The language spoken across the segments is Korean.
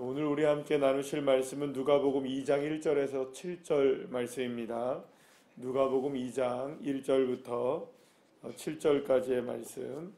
오늘 우리 함께 나누실 말씀은 누가복음 2장 1절에서 7절 말씀입니다. 누가복음 2장 1절부터 7절까지의 말씀.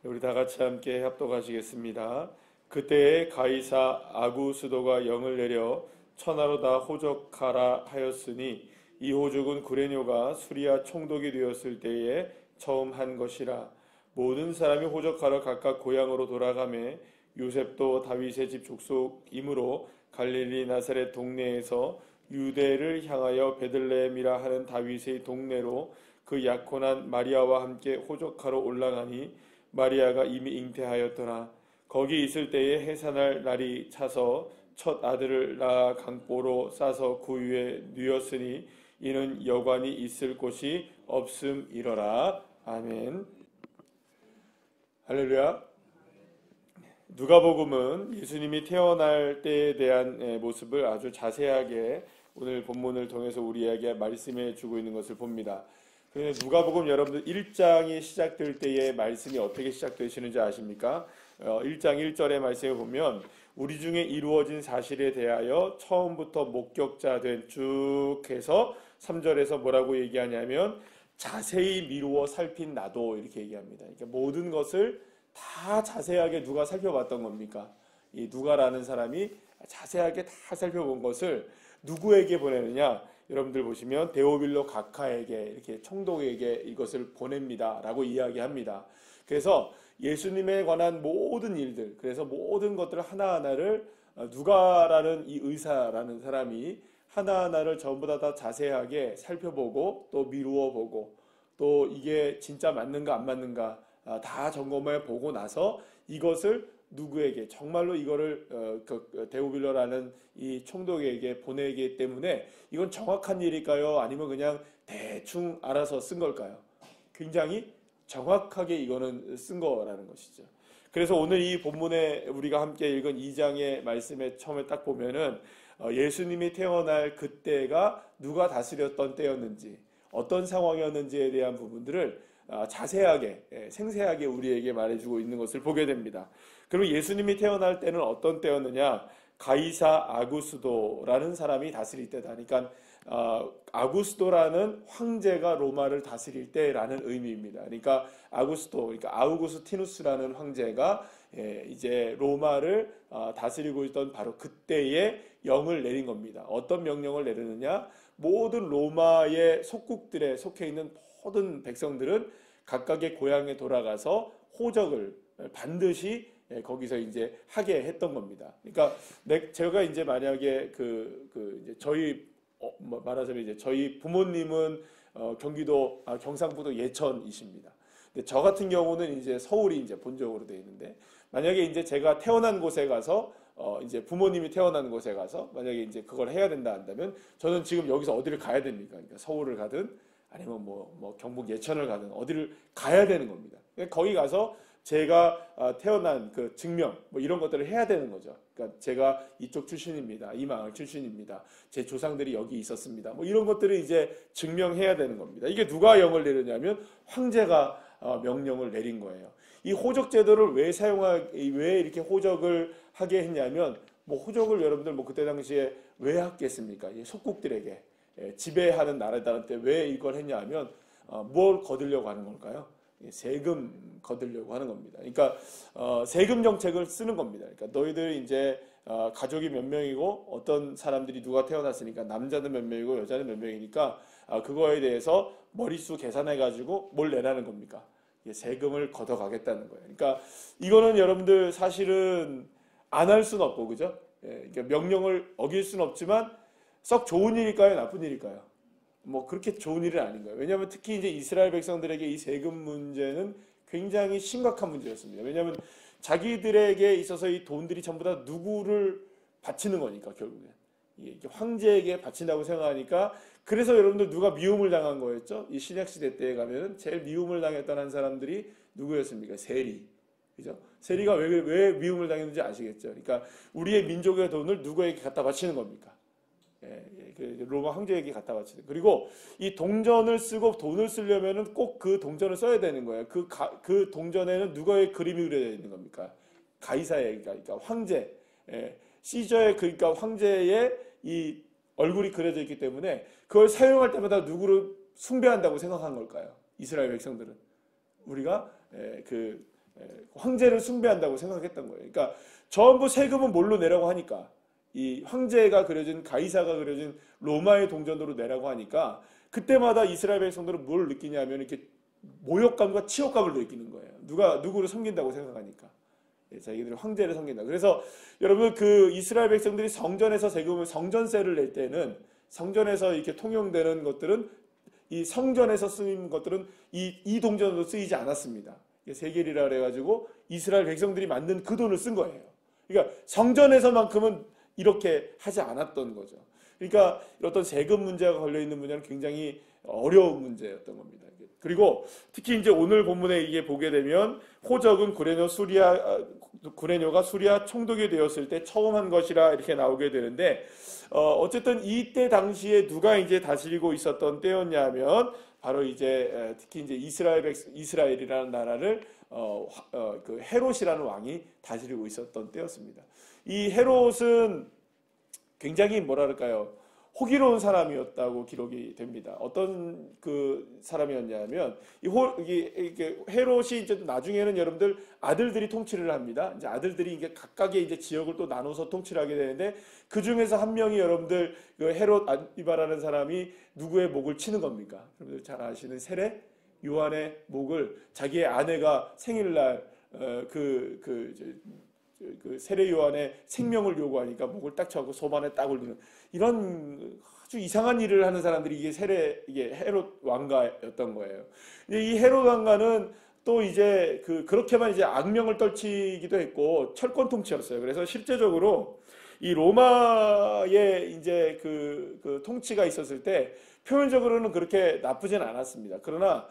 우리 다 같이 함께 합독하시겠습니다. 그때에 가이사 아구스도가 영을 내려 천하로 다 호적하라 하였으니 이 호적은 구레뇨가 수리아 총독이 되었을 때에 처음 한 것이라. 모든 사람이 호적하러 각각 고향으로 돌아가매 요셉도 다윗의 집 족속이므로 갈릴리 나사렛 동네에서 유대를 향하여 베들레헴이라 하는 다윗의 동네로 그 약혼한 마리아와 함께 호적하러 올라가니 마리아가 이미 잉태하였더라. 거기 있을 때에 해산할 날이 차서 첫 아들을 낳아 강보로 싸서 그 위에 누였으니 이는 여관이 있을 곳이 없음이러라. 아멘. 할렐루야. 누가복음은 예수님이 태어날 때에 대한 모습을 아주 자세하게 오늘 본문을 통해서 우리에게 말씀해 주고 있는 것을 봅니다. 그런데 누가복음 여러분들 1장이 시작될 때의 말씀이 어떻게 시작되시는지 아십니까? 1장 1절의 말씀을 보면 우리 중에 이루어진 사실에 대하여 처음부터 목격자 된 쭉 해서 3절에서 뭐라고 얘기하냐면 자세히 미루어 살핀 나도 이렇게 얘기합니다. 그러니까 모든 것을 다 자세하게 누가 살펴봤던 겁니까? 이 누가라는 사람이 자세하게 다 살펴본 것을 누구에게 보내느냐? 여러분들 보시면 데오빌로 각하에게 이렇게 총독에게 이것을 보냅니다 라고 이야기합니다. 그래서 예수님에 관한 모든 일들, 그래서 모든 것들 하나하나를 누가라는 이 의사라는 사람이 하나하나를 전부 다 자세하게 살펴보고 또 미루어 보고 또 이게 진짜 맞는가 안 맞는가 다 점검해 보고 나서 이것을 누구에게 정말로 이거를 데오빌러라는 이 총독에게 보내기 때문에 이건 정확한 일일까요? 아니면 그냥 대충 알아서 쓴 걸까요? 굉장히 정확하게 이거는 쓴 거라는 것이죠. 그래서 오늘 이 본문에 우리가 함께 읽은 2장의 말씀에 처음에 딱 보면은 예수님이 태어날 그때가 누가 다스렸던 때였는지 어떤 상황이었는지에 대한 부분들을 자세하게 생생하게 우리에게 말해주고 있는 것을 보게 됩니다. 그리고 예수님이 태어날 때는 어떤 때였느냐? 가이사 아구스도라는 사람이 다스릴 때다. 그러니까 아구스도라는 황제가 로마를 다스릴 때라는 의미입니다. 그러니까 그러니까 아우구스티누스라는 황제가 이제 로마를 다스리고 있던 바로 그때에 영을 내린 겁니다. 어떤 명령을 내리느냐? 모든 로마의 속국들에 속해 있는 모든 백성들은 각각의 고향에 돌아가서 호적을 반드시 거기서 이제 하게 했던 겁니다. 그러니까 제가 이제 만약에 이제 저희 말하자면 이제 저희 부모님은 경기도 경상북도 예천이십니다. 근데 저 같은 경우는 이제 서울이 이제 본적으로 되어 있는데 만약에 이제 제가 태어난 곳에 가서 이제 부모님이 태어난 곳에 가서 만약에 이제 그걸 해야 된다 한다면 저는 지금 여기서 어디를 가야 됩니까? 그러니까 서울을 가든 아니면 뭐 경북 예천을 가든 어디를 가야 되는 겁니다. 거기 가서 제가 태어난 그 증명 뭐 이런 것들을 해야 되는 거죠. 그러니까 제가 이쪽 출신입니다. 이 마을 출신입니다. 제 조상들이 여기 있었습니다. 뭐 이런 것들을 이제 증명해야 되는 겁니다. 이게 누가 영을 내리냐면 황제가 명령을 내린 거예요. 이 호적 제도를 왜 이렇게 호적을 하게 했냐면 뭐 호적을 여러분들 뭐 그때 당시에 왜 했겠습니까? 이 속국들에게 지배하는 나라들한테 왜 이걸 했냐면 뭘 거두려고 하는 걸까요? 세금 거두려고 하는 겁니다. 그러니까 세금 정책을 쓰는 겁니다. 그러니까 너희들 이제 가족이 몇 명이고 어떤 사람들이 누가 태어났으니까 남자는 몇 명이고 여자는 몇 명이니까 그거에 대해서 머릿수 계산해 가지고 뭘 내라는 겁니까? 세금을 걷어가겠다는 거예요. 그러니까 이거는 여러분들 사실은 안 할 수는 없고 그죠? 그러니까 명령을 어길 수는 없지만 썩 좋은 일일까요? 나쁜 일일까요? 뭐 그렇게 좋은 일은 아닌 거예요. 왜냐하면 특히 이제 이스라엘 백성들에게 이 세금 문제는 굉장히 심각한 문제였습니다. 왜냐하면 자기들에게 있어서 이 돈들이 전부 다 누구를 바치는 거니까 결국엔 이게 황제에게 바친다고 생각하니까 그래서 여러분들 누가 미움을 당한 거였죠? 이 신약 시대 때에 가면은 제일 미움을 당했던 사람들이 누구였습니까? 세리. 그죠? 세리가 왜 미움을 당했는지 아시겠죠? 그러니까 우리의 민족의 돈을 누구에게 갖다 바치는 겁니까? 로마 황제에게 갖다 바치는. 그리고 이 동전을 쓰고 돈을 쓰려면은 꼭 그 동전을 써야 되는 거예요. 그 동전에는 누구의 그림이 그려져 있는 겁니까? 가이사의 그러니까 황제 시저의 그러니까 황제의 이 얼굴이 그려져 있기 때문에 그걸 사용할 때마다 누구를 숭배한다고 생각한 걸까요? 이스라엘 백성들은 우리가 그 황제를 숭배한다고 생각했던 거예요. 그러니까 전부 세금은 뭘로 내라고 하니까 이 황제가 그려진 가이사가 그려진 로마의 동전으로 내라고 하니까 그때마다 이스라엘 백성들은 뭘 느끼냐면 이렇게 모욕감과 치욕감을 느끼는 거예요. 누구를 섬긴다고 생각하니까. 자기들이 황제를 섬긴다. 그래서 여러분 그 이스라엘 백성들이 성전에서 세금을 성전세를 낼 때는 성전에서 이렇게 통용되는 것들은 이 성전에서 쓰인 것들은 이 동전으로 쓰이지 않았습니다. 세겔이라 그래가지고 이스라엘 백성들이 만든 그 돈을 쓴 거예요. 그러니까 성전에서만큼은 이렇게 하지 않았던 거죠. 그러니까 어떤 세금 문제가 걸려 있는 분야는 굉장히 어려운 문제였던 겁니다. 그리고 특히 이제 오늘 본문에 이게 보게 되면 호적은 구레뇨가 수리아 총독이 되었을 때 처음 한 것이라 이렇게 나오게 되는데 어쨌든 이때 당시에 누가 이제 다스리고 있었던 때였냐면 바로 이제 특히 이제 이스라엘이라는 나라를 그 헤롯이라는 왕이 다스리고 있었던 때였습니다. 이 헤롯은 굉장히 뭐랄까요? 호기로운 사람이었다고 기록이 됩니다. 어떤 그 사람이었냐면 이게 헤롯이 이제 나중에는 여러분들 아들들이 통치를 합니다. 이제 아들들이 이게 각각의 이제 지역을 또 나눠서 통치를 하게 되는데 그 중에서 한 명이 여러분들 그 헤롯 안티바라는 사람이 누구의 목을 치는 겁니까? 여러분들 잘 아시는 세례 요한의 목을 자기의 아내가 생일날 그 세례 요한의 생명을 요구하니까 목을 딱 쳐고 소반에 딱 올리는 이런 아주 이상한 일을 하는 사람들이 이게 헤롯 왕가였던 거예요. 이 헤롯 왕가는 또 이제 그렇게만 이제 악명을 떨치기도 했고 철권 통치였어요. 그래서 실제적으로 이 로마의 이제 그 통치가 있었을 때 표면적으로는 그렇게 나쁘진 않았습니다. 그러나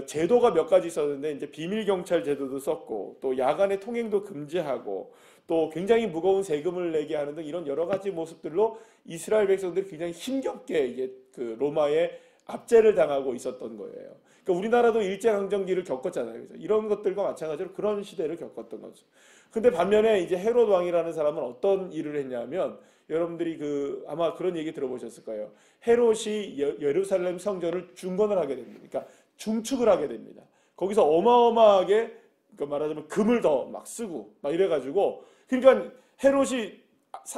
제도가 몇 가지 있었는데 이제 비밀 경찰 제도도 썼고 또 야간의 통행도 금지하고 또 굉장히 무거운 세금을 내게 하는 등 이런 여러 가지 모습들로 이스라엘 백성들이 굉장히 힘겹게 이게 그 로마의 압제를 당하고 있었던 거예요. 그러니까 우리나라도 일제강점기를 겪었잖아요. 그래서 이런 것들과 마찬가지로 그런 시대를 겪었던 거죠. 근데 반면에 이제 헤롯 왕이라는 사람은 어떤 일을 했냐면 여러분들이 아마 그런 얘기 들어보셨을 거예요. 헤롯이 예루살렘 성전을 중건을 하게 됩니다. 그러니까 중축을 하게 됩니다. 거기서 어마어마하게 말하자면 금을 더 막 쓰고 막 이래가지고 그러니까 헤롯이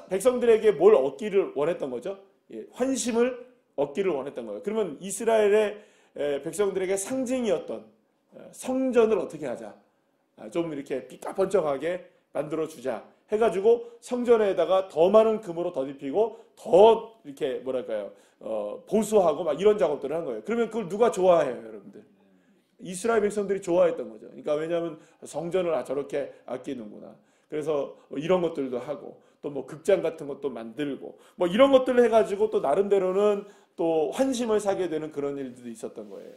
백성들에게 뭘 얻기를 원했던 거죠? 환심을 얻기를 원했던 거예요. 그러면 이스라엘의 백성들에게 상징이었던 성전을 어떻게 하자? 좀 이렇게 삐까번쩍하게 만들어주자 해가지고 성전에다가 더 많은 금으로 덧입히고 더 이렇게 뭐랄까요 보수하고 막 이런 작업들을 한 거예요. 그러면 그걸 누가 좋아해요, 여러분들? 이스라엘 백성들이 좋아했던 거죠. 그러니까 왜냐하면 성전을 저렇게 아끼는구나. 그래서 이런 것들도 하고 또 뭐 극장 같은 것도 만들고 뭐 이런 것들을 해가지고 또 나름대로는 또 환심을 사게 되는 그런 일들도 있었던 거예요.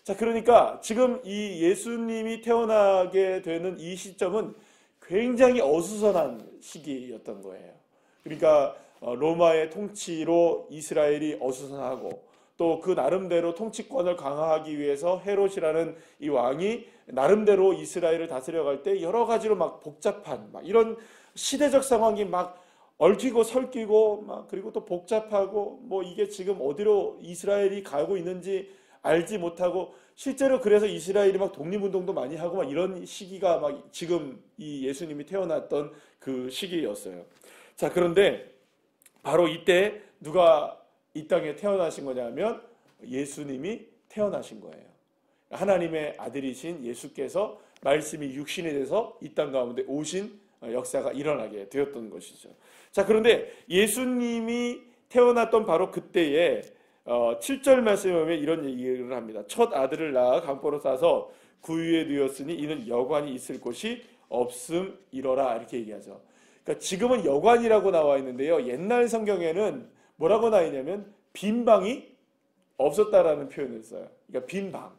자, 그러니까 지금 이 예수님이 태어나게 되는 이 시점은 굉장히 어수선한 시기였던 거예요. 그러니까 로마의 통치로 이스라엘이 어수선하고 또 그 나름대로 통치권을 강화하기 위해서 헤롯이라는 이 왕이 나름대로 이스라엘을 다스려갈 때 여러 가지로 막 복잡한 막 이런 시대적 상황이 막 얽히고 설키고 막 그리고 또 복잡하고 뭐 이게 지금 어디로 이스라엘이 가고 있는지 알지 못하고 실제로 그래서 이스라엘이 막 독립운동도 많이 하고 막 이런 시기가 막 지금 이 예수님이 태어났던 그 시기였어요. 자, 그런데 바로 이때 누가 이 땅에 태어나신 거냐면 예수님이 태어나신 거예요. 하나님의 아들이신 예수께서 말씀이 육신이 돼서 이 땅 가운데 오신 역사가 일어나게 되었던 것이죠. 자, 그런데 예수님이 태어났던 바로 그때에 7절 말씀에 보면 이런 얘기를 합니다. 첫 아들을 낳아 강포로 싸서 구유에 누였으니 이는 여관이 있을 곳이 없음이러라 이렇게 얘기하죠. 그러니까 지금은 여관이라고 나와 있는데요. 옛날 성경에는 뭐라고 나와 있냐면 빈방이 없었다라는 표현을 써요. 그러니까 빈방,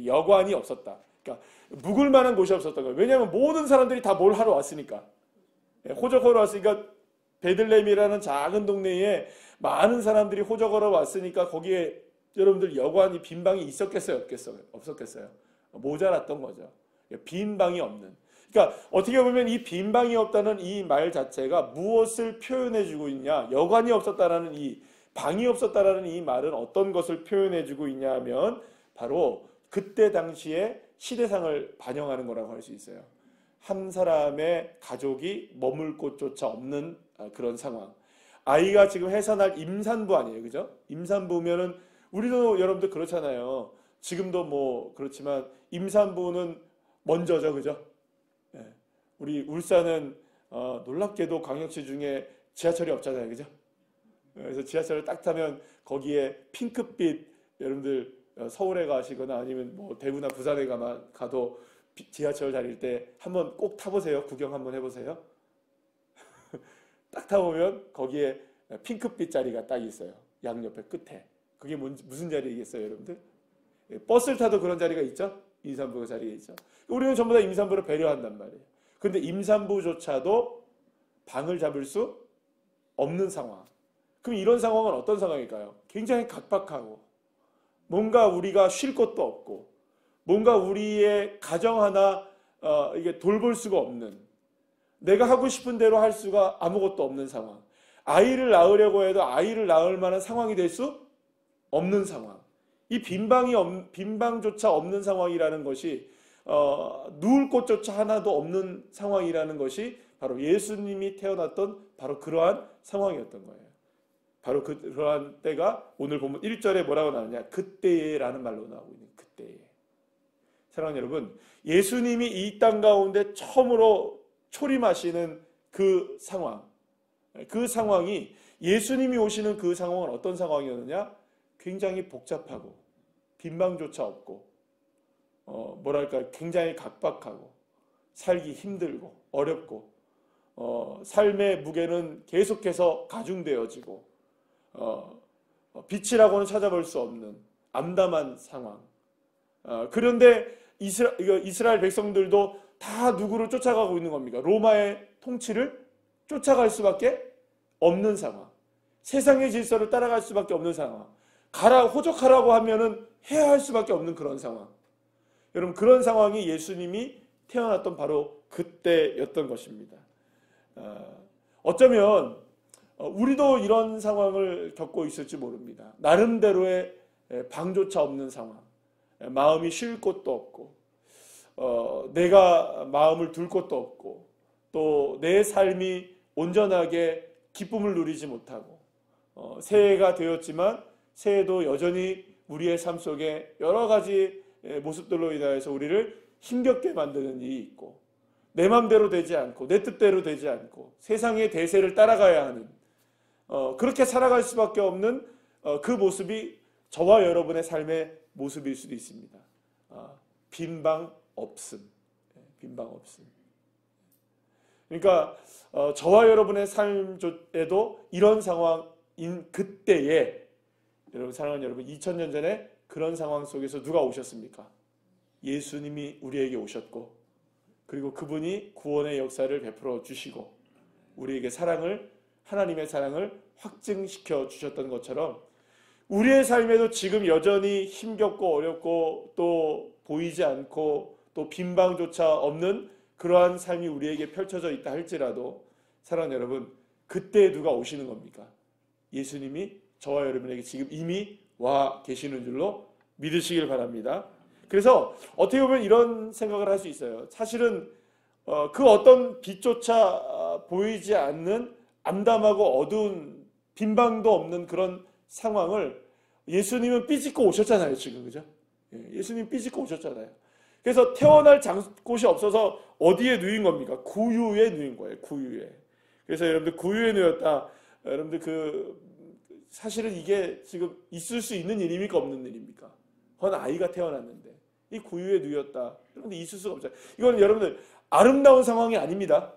여관이 없었다. 그러니까 묵을 만한 곳이 없었던 거예요. 왜냐하면 모든 사람들이 다 뭘 하러 왔으니까. 호적하러 왔으니까 베들레헴이라는 작은 동네에 많은 사람들이 호적하러 왔으니까 거기에 여러분들 여관이 빈방이 있었겠어요? 없었겠어요? 모자랐던 거죠. 빈방이 없는. 그러니까 어떻게 보면 이 빈방이 없다는 이 말 자체가 무엇을 표현해주고 있냐, 여관이 없었다라는 이 방이 없었다라는 이 말은 어떤 것을 표현해주고 있냐 하면 바로 그때 당시에 시대상을 반영하는 거라고 할 수 있어요. 한 사람의 가족이 머물 곳조차 없는 그런 상황. 아이가 지금 해산할 임산부 아니에요, 그죠? 임산부면은 우리도 여러분들 그렇잖아요. 지금도 뭐 그렇지만 임산부는 먼저죠, 그죠? 예. 우리 울산은 놀랍게도 광역시 중에 지하철이 없잖아요, 그죠? 그래서 지하철을 딱 타면 거기에 핑크빛, 여러분들 서울에 가시거나 아니면 뭐 대구나 부산에 가도 지하철 다닐 때 한번 꼭 타보세요. 구경 한번 해보세요. 딱 타보면 거기에 핑크빛 자리가 딱 있어요. 양옆에 끝에. 그게 무슨 자리겠어요, 여러분들? 버스를 타도 그런 자리가 있죠? 임산부 자리가 있죠. 우리는 전부 다 임산부를 배려한단 말이에요. 근데 임산부조차도 방을 잡을 수 없는 상황. 그럼 이런 상황은 어떤 상황일까요? 굉장히 각박하고, 뭔가 우리가 쉴 것도 없고, 뭔가 우리의 가정 하나 이게 돌볼 수가 없는, 내가 하고 싶은 대로 할 수가 아무것도 없는 상황. 아이를 낳으려고 해도 아이를 낳을 만한 상황이 될 수 없는 상황. 이 빈방조차 없는 상황이라는 것이 누울 곳조차 하나도 없는 상황이라는 것이 바로 예수님이 태어났던 바로 그러한 상황이었던 거예요. 바로 그러한 때가 오늘 보면 1절에 뭐라고 나오냐? 그때라는 말로 나오고 있는 그때에. 사랑하는 여러분, 예수님이 이 땅 가운데 처음으로 초림하시는 그 상황, 그 상황이 예수님이 오시는 그 상황은 어떤 상황이었느냐? 굉장히 복잡하고 빈방조차 없고 뭐랄까 굉장히 각박하고 살기 힘들고 어렵고 삶의 무게는 계속해서 가중되어지고 빛이라고는 찾아볼 수 없는 암담한 상황. 그런데 이스라엘 백성들도 다 누구를 쫓아가고 있는 겁니까? 로마의 통치를 쫓아갈 수밖에 없는 상황. 세상의 질서를 따라갈 수밖에 없는 상황. 호적하라고 하면은 해야 할 수밖에 없는 그런 상황. 여러분, 그런 상황이 예수님이 태어났던 바로 그때였던 것입니다. 어쩌면 우리도 이런 상황을 겪고 있을지 모릅니다. 나름대로의 방조차 없는 상황. 마음이 쉴 곳도 없고 내가 마음을 둘 곳도 없고 또 내 삶이 온전하게 기쁨을 누리지 못하고 새해가 되었지만 새해도 여전히 우리의 삶 속에 여러 가지 모습들로 인하여서 우리를 힘겹게 만드는 일이 있고 내 맘대로 되지 않고 내 뜻대로 되지 않고 세상의 대세를 따라가야 하는 그렇게 살아갈 수밖에 없는 그 모습이 저와 여러분의 삶의 모습일 수도 있습니다. 빈방 없음. 빈방 없음. 그러니까 저와 여러분의 삶에도 이런 상황인 그때에 여러분, 사랑하는 여러분, 2000년 전에 그런 상황 속에서 누가 오셨습니까? 예수님이 우리에게 오셨고 그리고 그분이 구원의 역사를 베풀어 주시고 우리에게 하나님의 사랑을 확증시켜 주셨던 것처럼 우리의 삶에도 지금 여전히 힘겹고 어렵고 또 보이지 않고 또 빈방조차 없는 그러한 삶이 우리에게 펼쳐져 있다 할지라도 사랑하는 여러분, 그때 누가 오시는 겁니까? 예수님이 저와 여러분에게 지금 이미 와 계시는 줄로 믿으시길 바랍니다. 그래서 어떻게 보면 이런 생각을 할 수 있어요. 사실은 그 어떤 빛조차 보이지 않는 암담하고 어두운 빈방도 없는 그런 상황을 예수님은 삐짓고 오셨잖아요, 지금. 그죠? 예수님 삐짓고 오셨잖아요. 그래서 태어날 곳이 없어서 어디에 누인 겁니까? 구유에 누인 거예요, 구유에. 그래서 여러분들 구유에 누였다. 여러분들 사실은 이게 지금 있을 수 있는 일입니까? 없는 일입니까? 헌 아이가 태어났는데 이 구유에 누였다. 여러분들 있을 수가 없잖아요. 이건 여러분들 아름다운 상황이 아닙니다.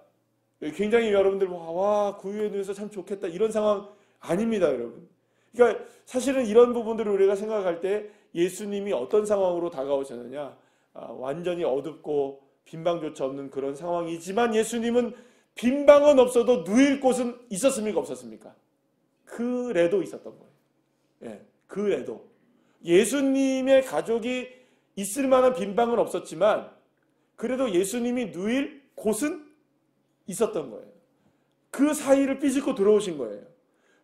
굉장히 여러분들 와 구유에 누여서 참 좋겠다 이런 상황 아닙니다, 여러분. 그러니까 사실은 이런 부분들을 우리가 생각할 때 예수님이 어떤 상황으로 다가오셨느냐, 완전히 어둡고 빈방조차 없는 그런 상황이지만 예수님은 빈방은 없어도 누일 곳은 있었습니까? 없었습니까? 그래도 있었던 거예요. 예, 그래도 예수님의 가족이 있을 만한 빈방은 없었지만 그래도 예수님이 누일 곳은 있었던 거예요. 그 사이를 삐짓고 들어오신 거예요.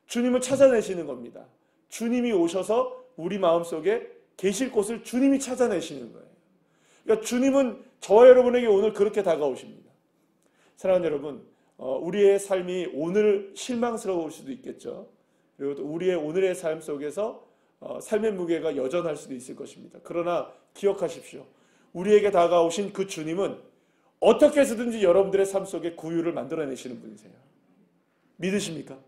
주님을 찾아내시는 겁니다. 주님이 오셔서 우리 마음속에 계실 곳을 주님이 찾아내시는 거예요. 그러니까 주님은 저와 여러분에게 오늘 그렇게 다가오십니다. 사랑하는 여러분, 우리의 삶이 오늘 실망스러울 수도 있겠죠. 그리고 또 우리의 오늘의 삶 속에서 삶의 무게가 여전할 수도 있을 것입니다. 그러나 기억하십시오. 우리에게 다가오신 그 주님은 어떻게 해서든지 여러분들의 삶 속에 구유를 만들어내시는 분이세요. 믿으십니까?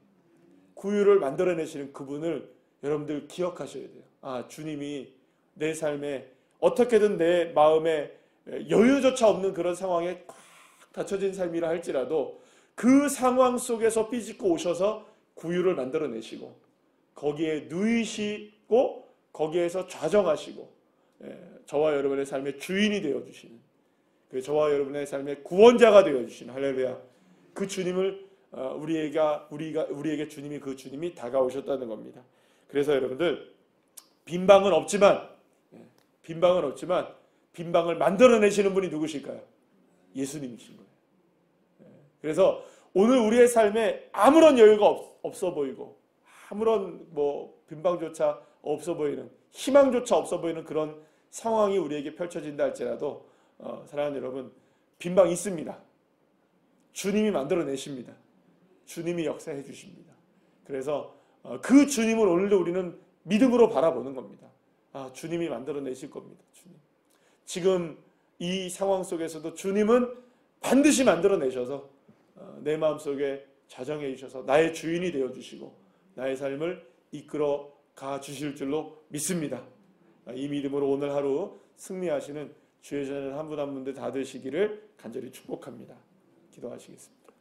구유를 만들어내시는 그분을 여러분들 기억하셔야 돼요. 아, 주님이 내 삶에 어떻게든 내 마음에 여유조차 없는 그런 상황에 꽉 닫혀진 삶이라 할지라도 그 상황 속에서 삐짓고 오셔서 구유를 만들어내시고 거기에 누이시고 거기에서 좌정하시고 저와 여러분의 삶의 주인이 되어주시는, 저와 여러분의 삶의 구원자가 되어주시는, 할렐루야, 그 주님을 우리에게 주님이 다가오셨다는 겁니다. 그래서 여러분들 빈방은 없지만 빈방을 만들어내시는 분이 누구실까요? 예수님이신 거예요. 그래서 오늘 우리의 삶에 아무런 여유가 없어 보이고 아무런 빈방조차 없어 보이는, 희망조차 없어 보이는 그런 상황이 우리에게 펼쳐진다 할지라도 사랑하는 여러분, 빈방 있습니다. 주님이 만들어내십니다. 주님이 역사해 주십니다. 그래서 그 주님을 오늘도 우리는 믿음으로 바라보는 겁니다. 아, 주님이 만들어내실 겁니다. 주님. 지금 이 상황 속에서도 주님은 반드시 만들어내셔서 내 마음속에 자정해 주셔서 나의 주인이 되어주시고 나의 삶을 이끌어 가 주실 줄로 믿습니다. 이 믿음으로 오늘 하루 승리하시는 주의 자녀 한 분 한 분들 다 되시기를 간절히 축복합니다. 기도하시겠습니다.